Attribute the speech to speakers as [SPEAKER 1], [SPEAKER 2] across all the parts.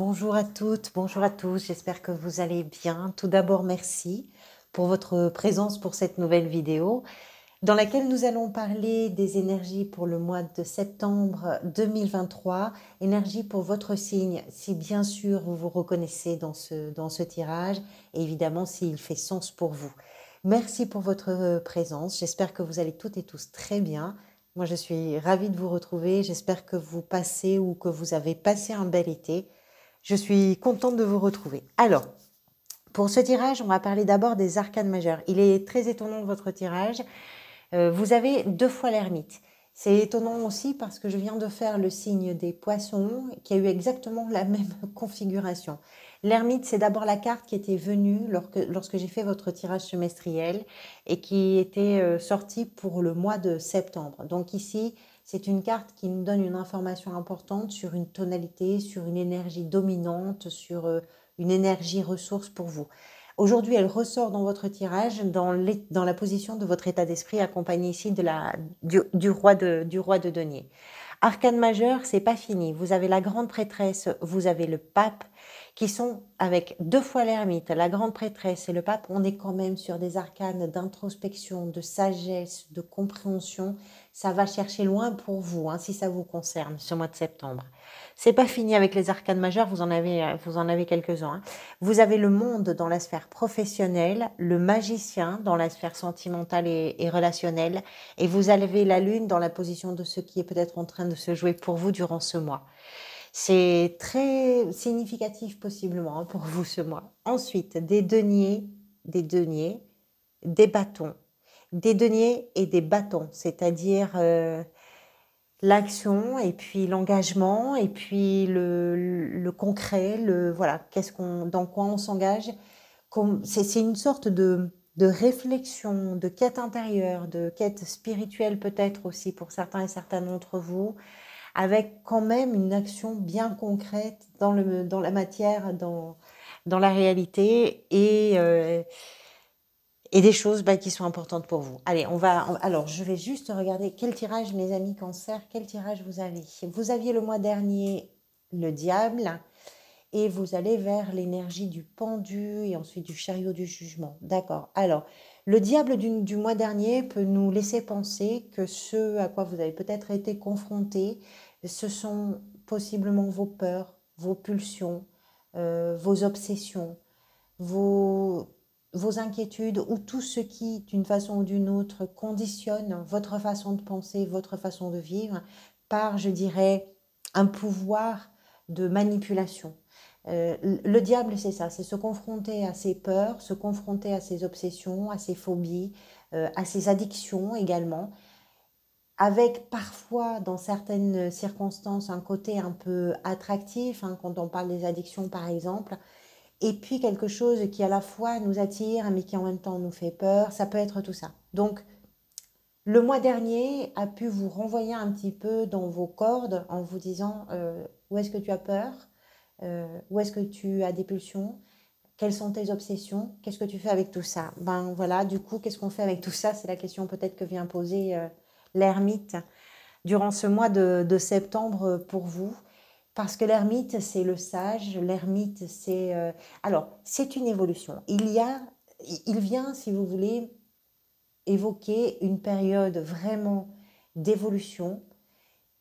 [SPEAKER 1] bonjour à toutes, bonjour à tous, j'espère que vous allez bien. Tout d'abord, merci pour votre présence pour cette nouvelle vidéo dans laquelle nous allons parler des énergies pour le mois de septembre 2023, énergie pour votre signe, si bien sûr vous vous reconnaissez dans ce tirage et évidemment s'il fait sens pour vous. Merci pour votre présence, j'espère que vous allez toutes et tous très bien. Moi, je suis ravie de vous retrouver, j'espère que vous passez ou que vous avez passé un bel été. Je suis contente de vous retrouver. Alors, pour ce tirage, on va parler d'abord des arcanes majeures. Il est très étonnant votre tirage. Vous avez 2 fois l'ermite. C'est étonnant aussi parce que je viens de faire le signe des poissons qui a eu exactement la même configuration. L'ermite, c'est d'abord la carte qui était venue lorsque j'ai fait votre tirage semestriel et qui était sortie pour le mois de septembre. Donc ici, c'est une carte qui nous donne une information importante sur une tonalité, sur une énergie dominante, sur une énergie ressource pour vous. Aujourd'hui, elle ressort dans votre tirage dans la position de votre état d'esprit, accompagné ici du roi de denier. Arcane majeur, c'est pas fini. Vous avez la grande prêtresse, vous avez le pape, qui sont avec 2 fois l'ermite, la grande prêtresse et le pape. On est quand même sur des arcanes d'introspection, de sagesse, de compréhension. Ça va chercher loin pour vous, hein, si ça vous concerne, ce mois de septembre. C'est pas fini avec les arcanes majeures, vous en avez quelques-uns. Hein. Vous avez le monde dans la sphère professionnelle, le magicien dans la sphère sentimentale et relationnelle, et vous avez la lune dans la position de ce qui est peut-être en train de se jouer pour vous durant ce mois. C'est très significatif possiblement pour vous ce mois. Ensuite, des deniers, des bâtons. Des deniers et des bâtons, c'est-à-dire l'action et puis l'engagement et puis le concret, voilà, dans quoi on s'engage. C'est une sorte de réflexion, de quête intérieure, de quête spirituelle peut-être aussi pour certains et certaines d'entre vous, avec quand même une action bien concrète dans la matière, dans la réalité et des choses qui sont importantes pour vous. Allez, alors, je vais juste regarder quel tirage, mes amis Cancer, quel tirage vous avez. Vous aviez le mois dernier le diable et vous allez vers l'énergie du pendu et ensuite du chariot du jugement. D'accord. Alors, le diable du mois dernier peut nous laisser penser que ce à quoi vous avez peut-être été confronté, ce sont possiblement vos peurs, vos pulsions, vos obsessions, vos inquiétudes ou tout ce qui, d'une façon ou d'une autre, conditionne votre façon de penser, votre façon de vivre par, je dirais, un pouvoir de manipulation. Le diable, c'est ça, c'est se confronter à ses peurs, se confronter à ses obsessions, à ses phobies, à ses addictions également, avec parfois, dans certaines circonstances, un côté un peu attractif, hein, quand on parle des addictions par exemple, et puis quelque chose qui à la fois nous attire, mais qui en même temps nous fait peur, ça peut être tout ça. Donc, le mois dernier a pu vous renvoyer un petit peu dans vos cordes en vous disant où est-ce que tu as peur, où est-ce que tu as des pulsions, quelles sont tes obsessions, qu'est-ce que tu fais avec tout ça. Ben voilà, du coup, qu'est-ce qu'on fait avec tout ça? C'est la question peut-être que vient poser l'ermite durant ce mois de septembre pour vous. Parce que l'ermite, c'est le sage, l'ermite, c'est... alors, c'est une évolution. Il vient, si vous voulez, évoquer une période vraiment d'évolution.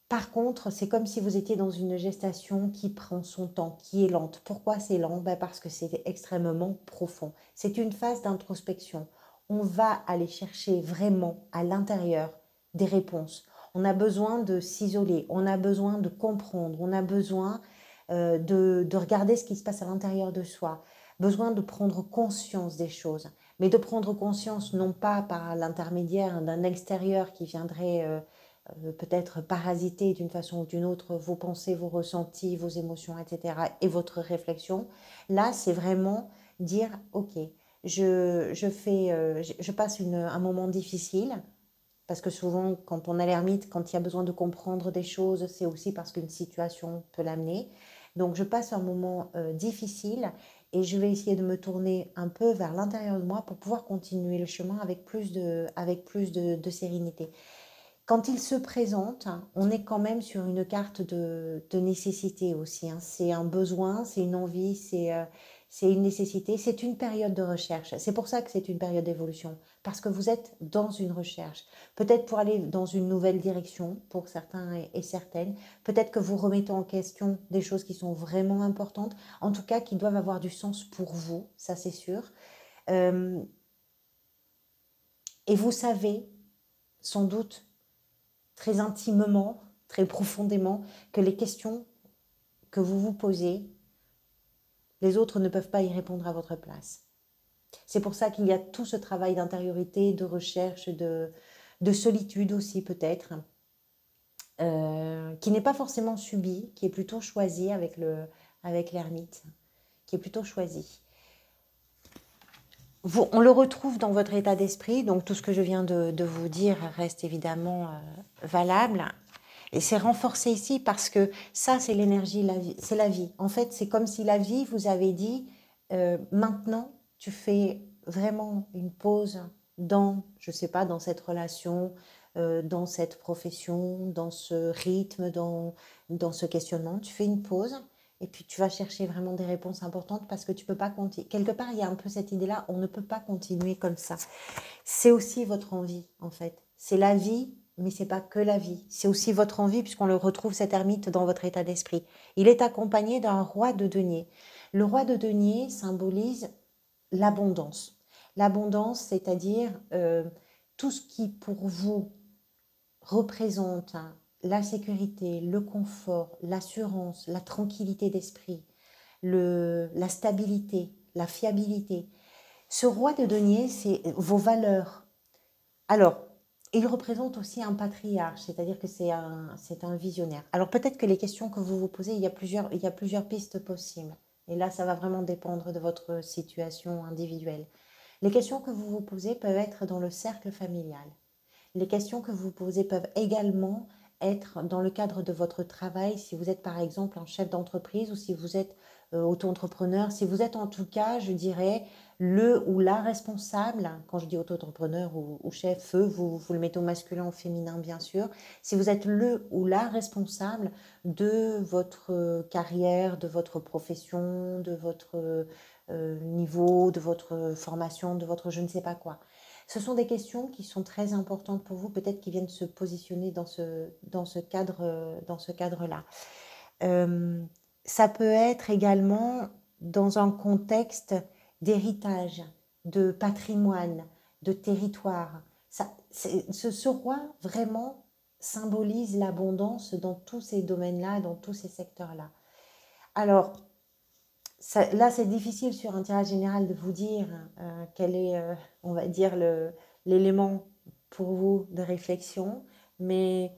[SPEAKER 1] Par contre, c'est comme si vous étiez dans une gestation qui prend son temps, qui est lente. Pourquoi c'est lent? Parce que c'est extrêmement profond. C'est une phase d'introspection. On va aller chercher vraiment à l'intérieur des réponses. On a besoin de s'isoler, on a besoin de comprendre, on a besoin de regarder ce qui se passe à l'intérieur de soi, besoin de prendre conscience des choses, mais de prendre conscience non pas par l'intermédiaire d'un extérieur qui viendrait peut-être parasiter d'une façon ou d'une autre vos pensées, vos ressentis, vos émotions, etc. et votre réflexion. Là, c'est vraiment dire, ok, je passe un moment difficile, parce que souvent, quand on a l'ermite, quand il y a besoin de comprendre des choses, c'est aussi parce qu'une situation peut l'amener. Donc, je passe un moment difficile et je vais essayer de me tourner un peu vers l'intérieur de moi pour pouvoir continuer le chemin avec plus de sérénité. Quand il se présente, on est quand même sur une carte de nécessité aussi, hein. C'est un besoin, c'est une envie, c'est une nécessité, c'est une période de recherche. C'est pour ça que c'est une période d'évolution, parce que vous êtes dans une recherche. Peut-être pour aller dans une nouvelle direction, pour certains et certaines. Peut-être que vous remettez en question des choses qui sont vraiment importantes, en tout cas qui doivent avoir du sens pour vous, ça c'est sûr. Euh, et vous savez, sans doute, très intimement, très profondément, que les questions que vous vous posez, les autres ne peuvent pas y répondre à votre place. C'est pour ça qu'il y a tout ce travail d'intériorité, de recherche, de solitude aussi peut-être, qui n'est pas forcément subi, qui est plutôt choisi avec l'ermite, qui est plutôt choisi. On le retrouve dans votre état d'esprit, donc tout ce que je viens de vous dire reste évidemment valable. Et c'est renforcé ici parce que ça, c'est l'énergie, c'est la vie. En fait, c'est comme si la vie vous avait dit, maintenant, tu fais vraiment une pause dans, je sais pas, dans cette relation, dans cette profession, dans ce rythme, dans ce questionnement. Tu fais une pause et puis tu vas chercher vraiment des réponses importantes parce que tu peux pas continuer. Quelque part, il y a un peu cette idée-là, on ne peut pas continuer comme ça. C'est aussi votre envie, en fait. C'est la vie, mais c'est pas que la vie. C'est aussi votre envie, puisqu'on le retrouve, cet ermite, dans votre état d'esprit. Il est accompagné d'un roi de denier. Le roi de denier symbolise l'abondance. L'abondance, c'est-à-dire tout ce qui, pour vous, représente la sécurité, le confort, l'assurance, la tranquillité d'esprit, la stabilité, la fiabilité. Ce roi de denier, c'est vos valeurs. Alors, il représente aussi un patriarche, c'est-à-dire que c'est un visionnaire. Alors peut-être que les questions que vous vous posez, il y a plusieurs pistes possibles. Et là, ça va vraiment dépendre de votre situation individuelle. Les questions que vous vous posez peuvent être dans le cercle familial. Les questions que vous posez peuvent également être dans le cadre de votre travail, si vous êtes par exemple un chef d'entreprise ou si vous êtes auto-entrepreneur, si vous êtes en tout cas, je dirais, le ou la responsable, quand je dis auto-entrepreneur ou chef, vous le mettez au masculin ou au féminin bien sûr, si vous êtes le ou la responsable de votre carrière, de votre profession, de votre niveau, de votre formation, de votre je ne sais pas quoi. Ce sont des questions qui sont très importantes pour vous, peut-être qui viennent se positionner dans ce cadre-là. Ça peut être également dans un contexte d'héritage, de patrimoine, de territoire. Ce roi vraiment symbolise l'abondance dans tous ces domaines-là, dans tous ces secteurs-là. Alors, là, c'est difficile sur un tirage général de vous dire quel est, on va dire, l'élément pour vous de réflexion, mais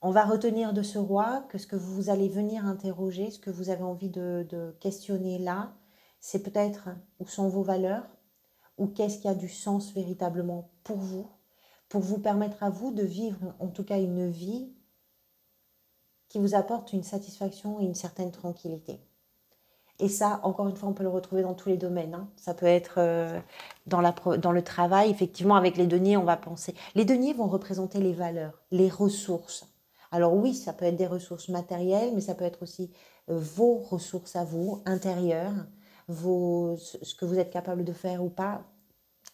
[SPEAKER 1] on va retenir de ce roi que ce que vous allez venir interroger, ce que vous avez envie de questionner là, c'est peut-être où sont vos valeurs, ou qu'est-ce qui a du sens véritablement pour vous permettre à vous de vivre en tout cas une vie qui vous apporte une satisfaction et une certaine tranquillité. Et ça, encore une fois, on peut le retrouver dans tous les domaines, hein. Ça peut être dans le travail, effectivement, avec les deniers, on va penser. Les deniers vont représenter les valeurs, les ressources. Alors oui, ça peut être des ressources matérielles, mais ça peut être aussi vos ressources à vous, intérieures, ce que vous êtes capable de faire ou pas,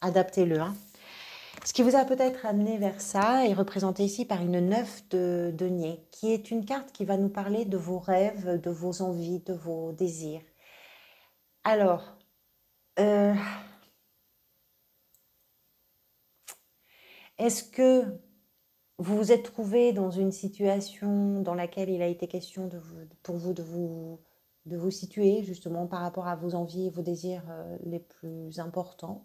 [SPEAKER 1] adaptez-le, hein. Ce qui vous a peut-être amené vers ça est représenté ici par une 9 de denier, qui est une carte qui va nous parler de vos rêves, de vos envies, de vos désirs. Alors, est-ce que vous vous êtes trouvé dans une situation dans laquelle il a été question pour vous de vous situer justement par rapport à vos envies et vos désirs les plus importants?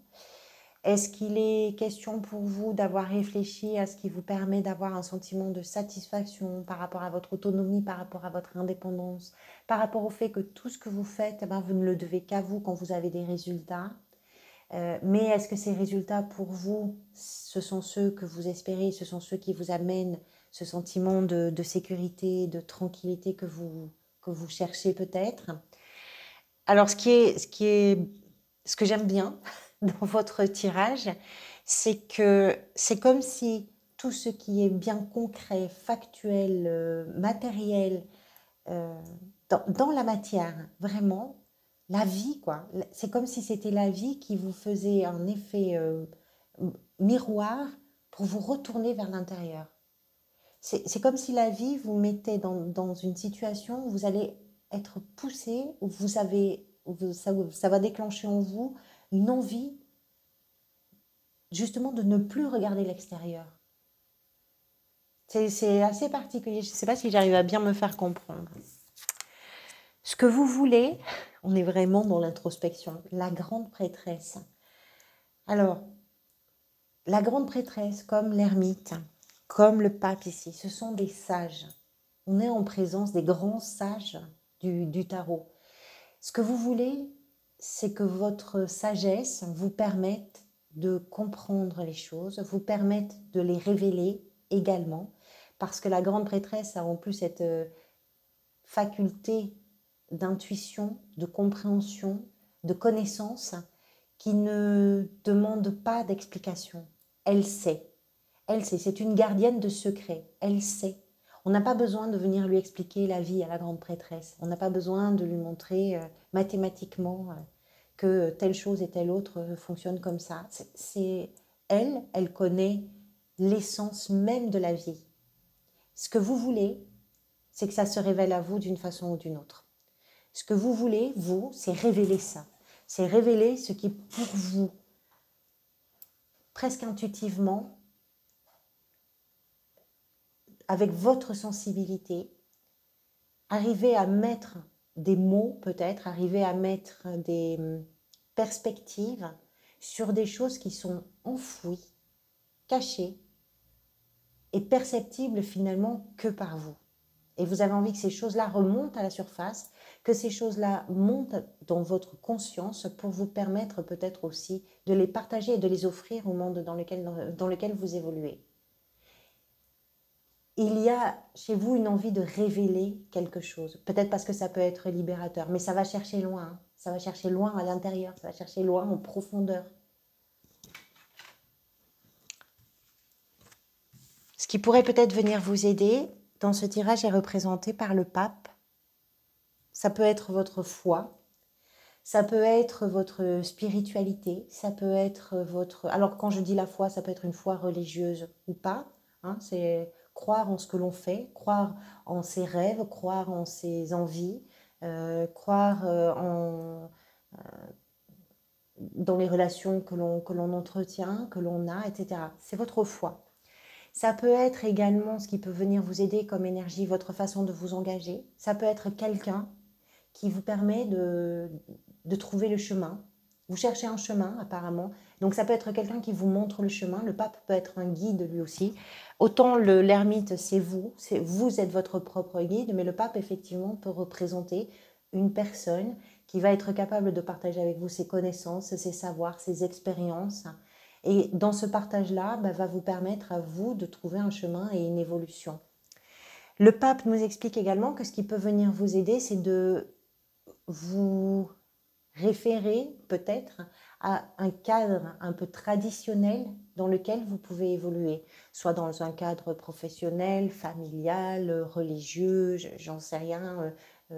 [SPEAKER 1] Est-ce qu'il est question pour vous d'avoir réfléchi à ce qui vous permet d'avoir un sentiment de satisfaction par rapport à votre autonomie, par rapport à votre indépendance, par rapport au fait que tout ce que vous faites, vous ne le devez qu'à vous quand vous avez des résultats? Mais est-ce que ces résultats pour vous, ce sont ceux que vous espérez, ce sont ceux qui vous amènent ce sentiment de sécurité, de tranquillité que vous cherchez peut-être? Alors, ce que j'aime bien dans votre tirage, c'est que c'est comme si tout ce qui est bien concret, factuel, matériel, dans la matière, vraiment, la vie, quoi. C'est comme si c'était la vie qui vous faisait un effet miroir pour vous retourner vers l'intérieur. C'est comme si la vie vous mettait dans une situation où vous allez être poussé, où ça va déclencher en vous une envie justement de ne plus regarder l'extérieur. C'est assez particulier, je ne sais pas si j'arrive à bien me faire comprendre. Ce que vous voulez, on est vraiment dans l'introspection, la grande prêtresse. Alors, la grande prêtresse, comme l'ermite, comme le pape ici, ce sont des sages. On est en présence des grands sages du tarot. Ce que vous voulez, c'est que votre sagesse vous permette de comprendre les choses, vous permette de les révéler également, parce que la grande prêtresse a en plus cette faculté d'intuition, de compréhension, de connaissance, qui ne demande pas d'explication. Elle sait. Elle sait. C'est une gardienne de secrets. Elle sait. On n'a pas besoin de venir lui expliquer la vie à la grande prêtresse. On n'a pas besoin de lui montrer mathématiquement que telle chose et telle autre fonctionnent comme ça. Elle connaît l'essence même de la vie. Ce que vous voulez, c'est que ça se révèle à vous d'une façon ou d'une autre. Ce que vous voulez, vous, c'est révéler ça. C'est révéler ce qui, pour vous, presque intuitivement, avec votre sensibilité, arriver à mettre des mots peut-être, arriver à mettre des perspectives sur des choses qui sont enfouies, cachées et perceptibles finalement que par vous. Et vous avez envie que ces choses-là remontent à la surface, que ces choses-là montent dans votre conscience pour vous permettre peut-être aussi de les partager et de les offrir au monde dans lequel vous évoluez. Il y a chez vous une envie de révéler quelque chose. Peut-être parce que ça peut être libérateur, mais ça va chercher loin. Hein. Ça va chercher loin à l'intérieur, ça va chercher loin en profondeur. Ce qui pourrait peut-être venir vous aider dans ce tirage est représenté par le pape. Ça peut être votre foi, ça peut être votre spiritualité, ça peut être votre... Alors quand je dis la foi, ça peut être une foi religieuse ou pas. Hein, c'est croire en ce que l'on fait, croire en ses rêves, croire en ses envies, croire dans les relations que l'on entretient, que l'on a, etc. C'est votre foi. Ça peut être également ce qui peut venir vous aider comme énergie, votre façon de vous engager. Ça peut être quelqu'un qui vous permet de trouver le chemin. Vous cherchez un chemin apparemment. Donc ça peut être quelqu'un qui vous montre le chemin. Le pape peut être un guide lui aussi. Autant l'ermite, c'est vous êtes votre propre guide, mais le pape effectivement peut représenter une personne qui va être capable de partager avec vous ses connaissances, ses savoirs, ses expériences. Et dans ce partage-là, va vous permettre à vous de trouver un chemin et une évolution. Le pape nous explique également que ce qui peut venir vous aider, c'est de vous référer peut-être à un cadre un peu traditionnel dans lequel vous pouvez évoluer, soit dans un cadre professionnel, familial, religieux, j'en sais rien,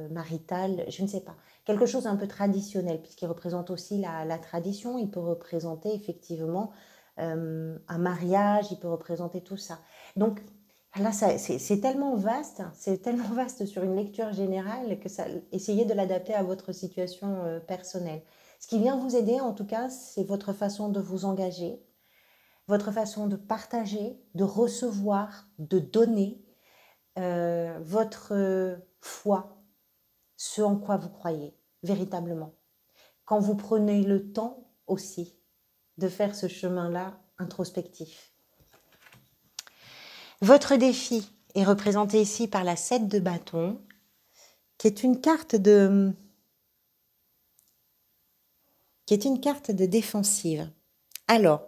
[SPEAKER 1] marital, je ne sais pas. Quelque chose un peu traditionnel, puisqu'il représente aussi la tradition, il peut représenter effectivement un mariage, il peut représenter tout ça. Donc là, c'est tellement vaste sur une lecture générale que essayez de l'adapter à votre situation personnelle. Ce qui vient vous aider, en tout cas, c'est votre façon de vous engager, votre façon de partager, de recevoir, de donner, votre foi, ce en quoi vous croyez véritablement. Quand vous prenez le temps aussi de faire ce chemin-là introspectif. Votre défi est représenté ici par la 7 de bâton, qui est une carte de défensive. Alors,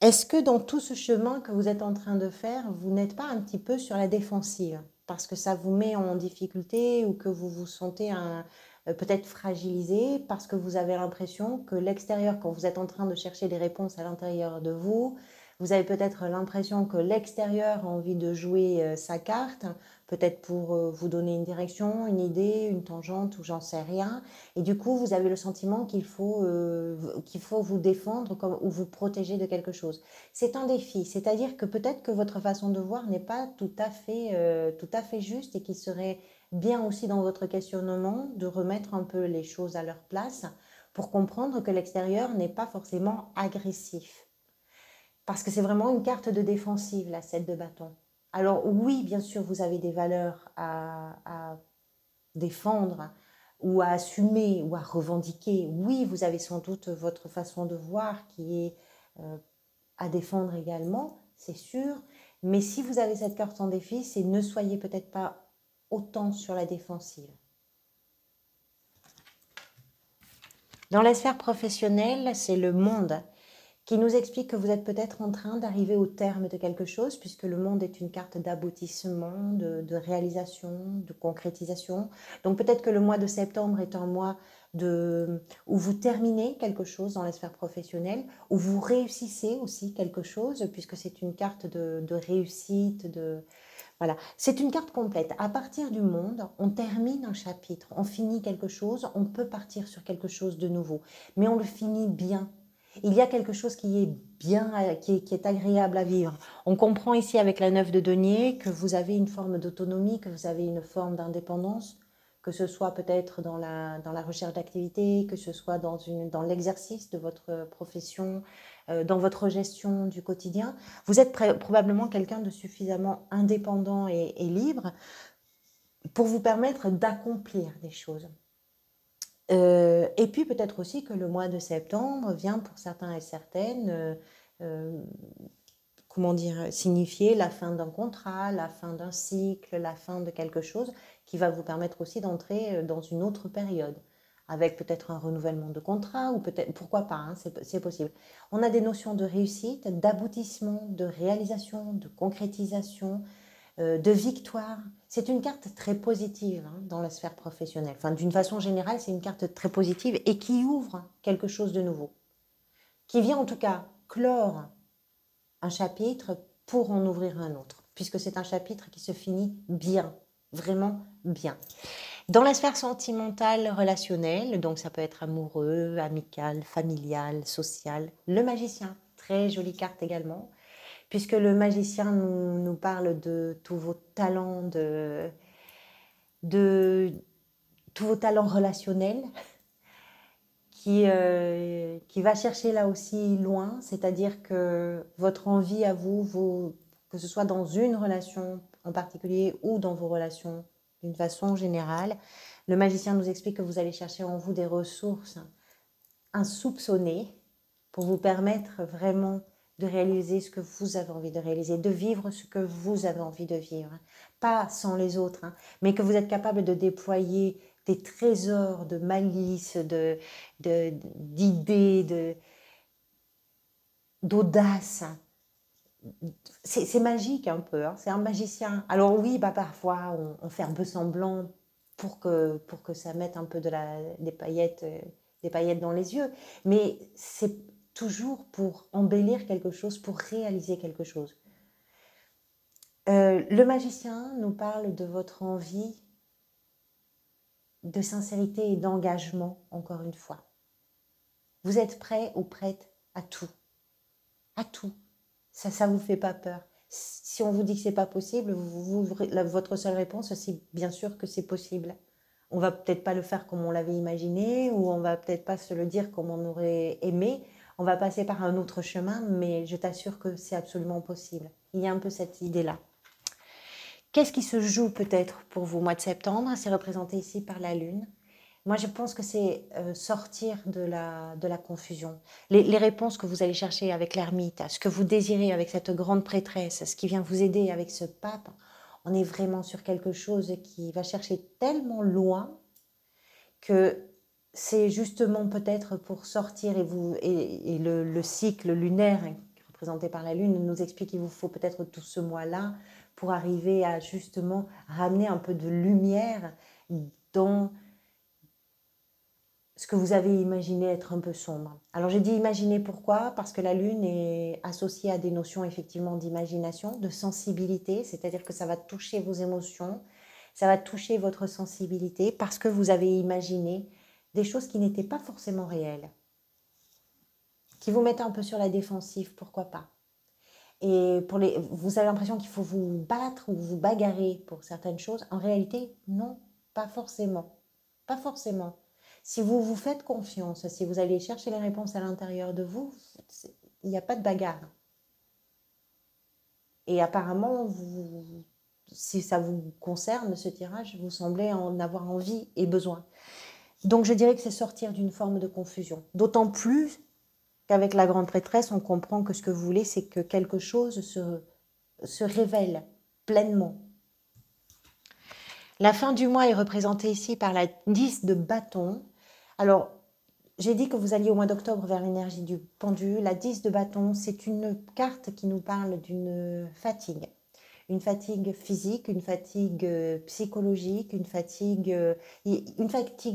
[SPEAKER 1] est-ce que dans tout ce chemin que vous êtes en train de faire, vous n'êtes pas un petit peu sur la défensive parce que ça vous met en difficulté ou que vous vous sentez peut-être fragilisé parce que vous avez l'impression que l'extérieur, quand vous êtes en train de chercher des réponses à l'intérieur de vous, Vous avez peut-être l'impression que l'extérieur a envie de jouer sa carte, peut-être pour vous donner une direction, une idée, une tangente ou j'en sais rien. Et du coup, vous avez le sentiment qu'il faut vous défendre ou vous protéger de quelque chose. C'est un défi, c'est-à-dire que peut-être que votre façon de voir n'est pas tout à fait juste et qu'il serait bien aussi dans votre questionnement de remettre un peu les choses à leur place pour comprendre que l'extérieur n'est pas forcément agressif. Parce que c'est vraiment une carte de défensive, la 7 de bâton. Alors oui, bien sûr, vous avez des valeurs à défendre ou à assumer ou à revendiquer. Oui, vous avez sans doute votre façon de voir qui est à défendre également, c'est sûr. Mais si vous avez cette carte en défi, c'est ne soyez peut-être pas autant sur la défensive. Dans la sphère professionnelle, c'est le monde qui nous explique que vous êtes peut-être en train d'arriver au terme de quelque chose, puisque le monde est une carte d'aboutissement, de réalisation, de concrétisation. Donc peut-être que le mois de septembre est un mois où vous terminez quelque chose dans la sphère professionnelle, où vous réussissez aussi quelque chose, puisque c'est une carte de réussite, voilà. C'est une carte complète. À partir du monde, on termine un chapitre, on finit quelque chose, on peut partir sur quelque chose de nouveau, mais on le finit bien. Il y a quelque chose qui est bien, qui est agréable à vivre. On comprend ici avec la 9 de denier que vous avez une forme d'autonomie, que vous avez une forme d'indépendance, que ce soit peut-être dans la recherche d'activité, que ce soit dans l'exercice de votre profession, dans votre gestion du quotidien. Vous êtes probablement quelqu'un de suffisamment indépendant et libre pour vous permettre d'accomplir des choses. Et puis peut-être aussi que le mois de septembre vient pour certains et certaines, comment dire, signifier la fin d'un contrat, la fin d'un cycle, la fin de quelque chose qui va vous permettre aussi d'entrer dans une autre période, avec peut-être un renouvellement de contrat ou peut-être, pourquoi pas, hein, c'est possible. On a des notions de réussite, d'aboutissement, de réalisation, de concrétisation, de victoire. C'est une carte très positive hein, dans la sphère professionnelle. Enfin, d'une façon générale, c'est une carte très positive et qui ouvre quelque chose de nouveau. Qui vient en tout cas clore un chapitre pour en ouvrir un autre, puisque c'est un chapitre qui se finit bien, vraiment bien. Dans la sphère sentimentale, relationnelle, donc ça peut être amoureux, amical, familial, social, le magicien, très jolie carte également, puisque le magicien nous parle de tous vos talents, de tous vos talents relationnels, qui va chercher là aussi loin, c'est-à-dire que votre envie à vous, que ce soit dans une relation en particulier ou dans vos relations d'une façon générale, le magicien nous explique que vous allez chercher en vous des ressources insoupçonnées pour vous permettre vraiment de réaliser ce que vous avez envie de réaliser, de vivre ce que vous avez envie de vivre. Pas sans les autres, hein, mais que vous êtes capable de déployer des trésors de malice, d'idées, d'audace. C'est magique un peu, hein, c'est un magicien. Alors oui, bah parfois on fait un peu semblant pour que ça mette un peu des paillettes dans les yeux, mais c'est toujours pour embellir quelque chose, pour réaliser quelque chose. Le magicien nous parle de votre envie de sincérité et d'engagement, encore une fois. Vous êtes prêt ou prête à tout. À tout. Ça vous fait pas peur. Si on vous dit que c'est pas possible, votre seule réponse, c'est bien sûr que c'est possible. On va peut-être pas le faire comme on l'avait imaginé, ou on va peut-être pas se le dire comme on aurait aimé. On va passer par un autre chemin, mais je t'assure que c'est absolument possible. Il y a un peu cette idée-là. Qu'est-ce qui se joue peut-être pour vous au mois de septembre? C'est représenté ici par la Lune. Moi, je pense que c'est sortir de la confusion. Les réponses que vous allez chercher avec l'ermite, ce que vous désirez avec cette grande prêtresse, ce qui vient vous aider avec ce pape, on est vraiment sur quelque chose qui va chercher tellement loin que c'est justement peut-être pour sortir et le cycle lunaire représenté par la Lune nous explique qu'il vous faut peut-être tout ce mois-là pour arriver à justement ramener un peu de lumière dans ce que vous avez imaginé être un peu sombre. Alors j'ai dit imaginer pourquoi? Parce que la lune est associée à des notions effectivement d'imagination, de sensibilité, c'est-à-dire que ça va toucher vos émotions, ça va toucher votre sensibilité parce que vous avez imaginé des choses qui n'étaient pas forcément réelles, qui vous mettent un peu sur la défensive, pourquoi pas. Et vous avez l'impression qu'il faut vous battre ou vous bagarrer pour certaines choses. En réalité, non, pas forcément. Pas forcément. Si vous vous faites confiance, si vous allez chercher les réponses à l'intérieur de vous, il n'y a pas de bagarre. Et apparemment, si ça vous concerne, ce tirage, vous semblez en avoir envie et besoin. Donc je dirais que c'est sortir d'une forme de confusion. D'autant plus qu'avec la grande prêtresse, on comprend que ce que vous voulez, c'est que quelque chose se révèle pleinement. La fin du mois est représentée ici par la 10 de bâton. Alors, j'ai dit que vous alliez au mois d'octobre vers l'énergie du pendu. La 10 de bâton, c'est une carte qui nous parle d'une fatigue. Une fatigue physique, une fatigue psychologique, une fatigue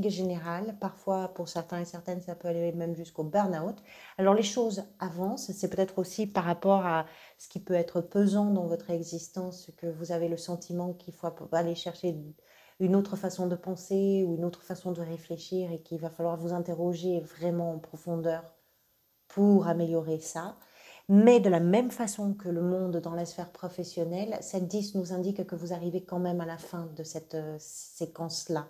[SPEAKER 1] générale. Parfois, pour certains et certaines, ça peut aller même jusqu'au burn-out. Alors, les choses avancent. C'est peut-être aussi par rapport à ce qui peut être pesant dans votre existence que vous avez le sentiment qu'il faut aller chercher une autre façon de penser ou une autre façon de réfléchir et qu'il va falloir vous interroger vraiment en profondeur pour améliorer ça. Mais de la même façon que le monde dans la sphère professionnelle, cette 10 nous indique que vous arrivez quand même à la fin de cette séquence-là.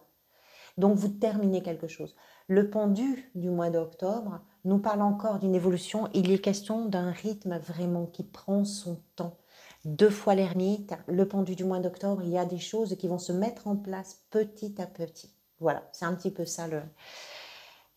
[SPEAKER 1] Donc vous terminez quelque chose. Le pendu du mois d'octobre nous parle encore d'une évolution. Il est question d'un rythme vraiment qui prend son temps. 2 fois l'ermite, le pendu du mois d'octobre, il y a des choses qui vont se mettre en place petit à petit. Voilà, c'est un petit peu ça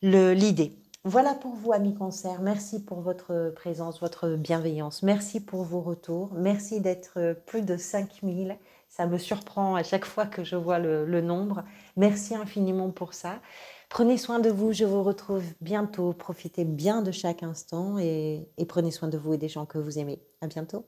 [SPEAKER 1] l'idée. Voilà pour vous, amis Cancer. Merci pour votre présence, votre bienveillance. Merci pour vos retours. Merci d'être plus de 5000. Ça me surprend à chaque fois que je vois le nombre. Merci infiniment pour ça. Prenez soin de vous. Je vous retrouve bientôt. Profitez bien de chaque instant et prenez soin de vous et des gens que vous aimez. À bientôt.